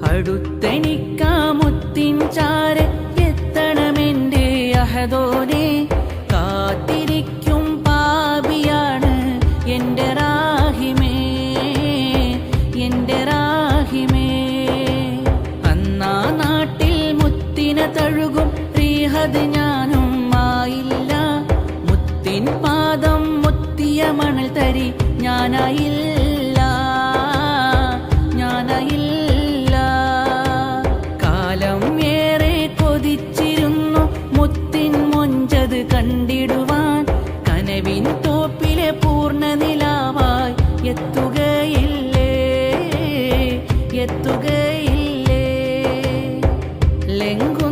അടുത്തെനിക്കാ മുത്തിൻ ചാരെ എത്തണമെന്റെ അഹദോനെ. കാത്തിരിക്കും പാപിയാണ് എന്റെ റാഹിമേ, എന്റെ റാഹിമേ. അന്നാ നാട്ടിൽ മുത്തിനെ തഴുകും റീഹത് ഞാനും ആയില്ല. മുത്തിൻ പാദം മുത്തിയ മണൽ തരി ഞാനായില്ല, ഞാനായില്ല. കാലം ഏറെ കൊതിച്ചിരുന്നു മുത്തിൻ മൊഞ്ചത് കണ്ടിടുവാൻ. കനവിൻ തോപ്പിലെ പൂർണ്ണ നിലാവായി എത്തുകയില്ലേ, എത്തുകയില്ലേ. ലെങ്കു